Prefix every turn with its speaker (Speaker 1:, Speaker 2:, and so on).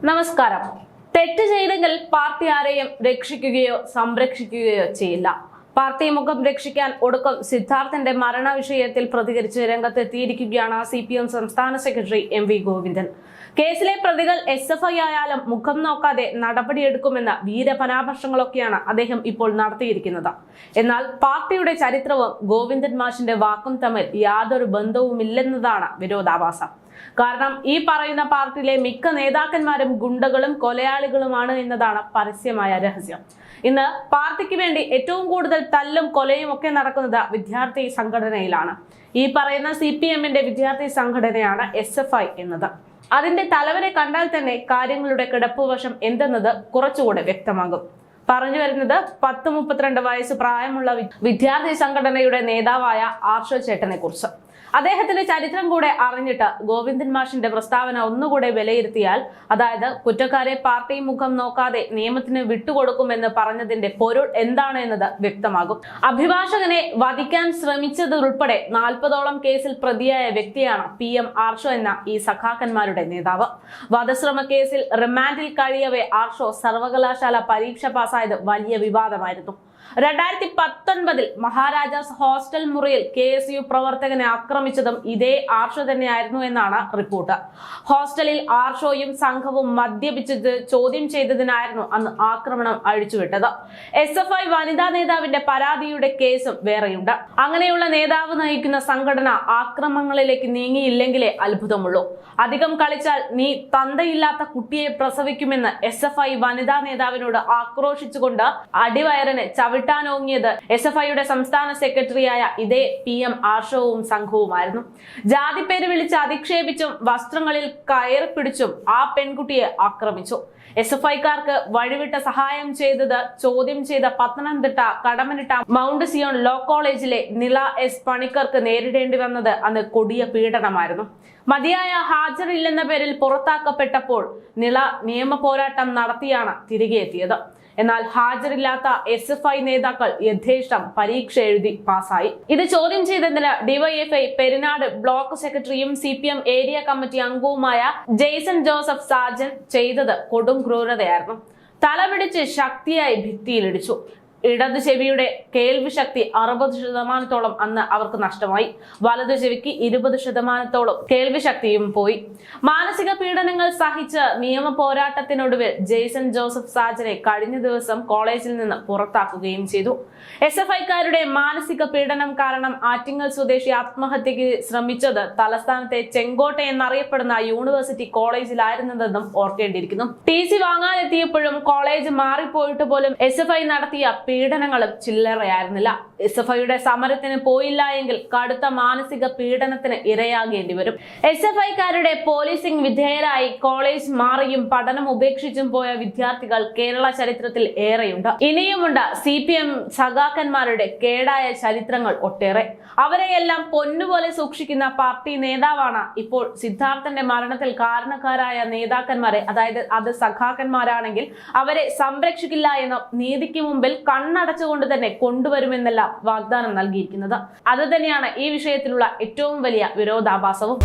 Speaker 1: നമസ്കാരം. തെറ്റ് ചെയ്തെങ്കിൽ പാർട്ടി ആരെയും രക്ഷിക്കുകയോ സംരക്ഷിക്കുകയോ ചെയ്യില്ല. പാർട്ടി മുഖം രക്ഷിക്കാൻ ഒടുക്കം സിദ്ധാർത്ഥന്റെ മരണ വിഷയത്തിൽ പ്രതികരിച്ച് രംഗത്തെത്തിയിരിക്കുകയാണ് CPM സംസ്ഥാന സെക്രട്ടറി MV ഗോവിന്ദൻ. കേസിലെ പ്രതികൾ SFI ആയാലും മുഖം നോക്കാതെ നടപടിയെടുക്കുമെന്ന വീരപരാമർശങ്ങളൊക്കെയാണ് അദ്ദേഹം ഇപ്പോൾ നടത്തിയിരിക്കുന്നത്. എന്നാൽ പാർട്ടിയുടെ ചരിത്രവും ഗോവിന്ദൻ മാഷിന്റെ വാക്കും തമ്മിൽ യാതൊരു ബന്ധവുമില്ലെന്നതാണ് വിരോധാഭാസം. കാരണം ഈ പറയുന്ന പാർട്ടിയിലെ മിക്ക നേതാക്കന്മാരും ഗുണ്ടകളും കൊലയാളികളുമാണ് എന്നതാണ് പരസ്യമായ രഹസ്യം. ഇന്ന് പാർട്ടിക്ക് വേണ്ടി ഏറ്റവും കൂടുതൽ തല്ലും കൊലയും ഒക്കെ നടക്കുന്നത് വിദ്യാർത്ഥി സംഘടനയിലാണ്. ഈ പറയുന്ന CPMന്റെ വിദ്യാർത്ഥി സംഘടനയാണ് SFI എന്നത്. അതിന്റെ തലവരെ കണ്ടാൽ തന്നെ കാര്യങ്ങളുടെ കിടപ്പുവശം എന്തെന്നത് കുറച്ചുകൂടെ വ്യക്തമാകും. പറഞ്ഞു വരുന്നത് 10-32 വയസ്സ് പ്രായമുള്ള വിദ്യാർത്ഥി സംഘടനയുടെ നേതാവായ ആർഷോ ചേട്ടനെ കുറിച്ച്. അദ്ദേഹത്തിന്റെ ചരിത്രം കൂടെ അറിഞ്ഞിട്ട് ഗോവിന്ദൻ മാഷിന്റെ പ്രസ്താവന ഒന്നുകൂടെ വിലയിരുത്തിയാൽ, അതായത് കുറ്റക്കാരെ പാർട്ടി മുഖം നോക്കാതെ നിയമത്തിന് വിട്ടുകൊടുക്കുമെന്ന് പറഞ്ഞതിന്റെ പൊരുൾ എന്താണ് എന്നത് വ്യക്തമാകും. അഭിഭാഷകനെ വധിക്കാൻ ശ്രമിച്ചതുൾപ്പെടെ 40ഓളം കേസിൽ പ്രതിയായ വ്യക്തിയാണ് PM ആർഷോ എന്ന ഈ സഖാക്കന്മാരുടെ നേതാവ്. വധശ്രമ കേസിൽ റിമാൻഡിൽ കഴിയവേ ആർഷോ സർവകലാശാല പരീക്ഷ പാസ്സായത് വലിയ വിവാദമായിരുന്നു. 2019 മഹാരാജാസ് ഹോസ്റ്റൽ മുറിയിൽ KSU പ്രവർത്തകനെ ആക്രമിച്ചതും ഇതേ ആർഷോ തന്നെയായിരുന്നു എന്നാണ് റിപ്പോർട്ട്. ഹോസ്റ്റലിൽ ആർഷോയും സംഘവും മദ്യപിച്ചത് ചോദ്യം ചെയ്തതിനായിരുന്നു അന്ന് ആക്രമണം അഴിച്ചുവിട്ടത്. SFI വനിതാ നേതാവിന്റെ പരാതിയുടെ കേസും വേറെയുണ്ട്. അങ്ങനെയുള്ള നേതാവ് നയിക്കുന്ന സംഘടന ആക്രമണങ്ങളിലേക്ക് നീങ്ങിയില്ലെങ്കിലേ അത്ഭുതമുള്ളൂ. അധികം കളിച്ചാൽ നീ തന്തയില്ലാത്ത കുട്ടിയെ പ്രസവിക്കുമെന്ന് SFI വനിതാ നേതാവിനോട് ആക്രോശിച്ചുകൊണ്ട് അടിവയറിന് ചവിട്ടാനോങ്ങിയത് SFIയുടെ സംസ്ഥാന സെക്രട്ടറിയായ ഇതേ PM ആർഷോവും സംഘവുമായിരുന്നു. ജാതിപ്പേര് വിളിച്ച് അധിക്ഷേപിച്ചും വസ്ത്രങ്ങളിൽ കയറി പിടിച്ചും ആ പെൺകുട്ടിയെ ആക്രമിച്ചു. SFIക്കാർക്ക് വഴിവിട്ട സഹായം ചെയ്തത് ചോദ്യം ചെയ്ത Pathanamthitta Kadammanitta Mount Zion Law കോളേജിലെ നില S പണിക്കർക്ക് നേരിടേണ്ടി വന്നത് അന്ന് കൊടിയ പീഡനമായിരുന്നു. മതിയായ ഹാജറില്ലെന്ന പേരിൽ പുറത്താക്കപ്പെട്ടപ്പോൾ നില നിയമ പോരാട്ടം നടത്തിയാണ് തിരികെ എത്തിയത്. എന്നാൽ ഹാജരില്ലാത്ത SFI നേതാക്കൾ യഥേഷ്ടം പരീക്ഷ എഴുതി പാസ്സായി. ഇത് ചോദ്യം ചെയ്തതിന് DYFI പെരിനാട് ബ്ലോക്ക് സെക്രട്ടറിയും CPM ഏരിയ കമ്മിറ്റി അംഗവുമായ ജെയ്സൺ ജോസഫ് സാജൻ ചെയ്തത് കൊടും ക്രൂരതയായിരുന്നു. തലപിടിച്ച് ശക്തിയായി ഭിത്തിയിലിടിച്ചു. ഇടതു ചെവിയുടെ കേൾവി ശക്തി 60% അന്ന് അവർക്ക് നഷ്ടമായി. വലതു ചെവിക്ക് 20% കേൾവി ശക്തിയും പോയി. മാനസിക പീഡനങ്ങൾ സഹിച്ച് നിയമ പോരാട്ടത്തിനൊടുവിൽ ജെയ്സൺ ജോസഫ് സാജനെ കഴിഞ്ഞ ദിവസം കോളേജിൽ നിന്ന് പുറത്താക്കുകയും ചെയ്തു. SFIക്കാരുടെ മാനസിക പീഡനം കാരണം ആറ്റിങ്ങൽ സ്വദേശി ആത്മഹത്യക്ക് ശ്രമിച്ചത് തലസ്ഥാനത്തെ ചെങ്കോട്ട എന്നറിയപ്പെടുന്ന യൂണിവേഴ്സിറ്റി കോളേജിലായിരുന്നതെന്നും ഓർക്കേണ്ടിയിരിക്കുന്നു. TC വാങ്ങാനെത്തിയപ്പോഴും കോളേജ് മാറിപ്പോയിട്ട് പോലും SFI നടത്തിയ പീഡനങ്ങളും ചില്ലറയായിരുന്നില്ല. SFIയുടെ സമരത്തിന് പോയില്ല എങ്കിൽ കടുത്ത മാനസിക പീഡനത്തിന് ഇരയാകേണ്ടി വരും. SFIക്കാരുടെ പോലീസിംഗ് വിധേയരായി കോളേജ് മാറിയും പഠനം ഉപേക്ഷിച്ചും പോയ വിദ്യാർത്ഥികൾ കേരള ചരിത്രത്തിൽ ഏറെയുണ്ട്. ഇനിയുമുണ്ട് CPM സഖാക്കന്മാരുടെ കേടായ ചരിത്രങ്ങൾ ഒട്ടേറെ. അവരെയെല്ലാം പൊന്നുപോലെ സൂക്ഷിക്കുന്ന പാർട്ടി നേതാവാണ് ഇപ്പോൾ സിദ്ധാർത്ഥന്റെ മരണത്തിൽ കാരണക്കാരായ നേതാക്കന്മാരെ, അതായത് അത് സഖാക്കന്മാരാണെങ്കിൽ അവരെ സംരക്ഷിക്കില്ല എന്നും നീതിക്ക് മുമ്പിൽ കണ്ണടച്ചുകൊണ്ട് തന്നെ കൊണ്ടുവരുമെന്നെല്ലാം വാഗ്ദാനം നൽകിയിരിക്കുന്നത്. അത് തന്നെയാണ് ഈ വിഷയത്തിലുള്ള ഏറ്റവും വലിയ വിരോധാഭാസവും.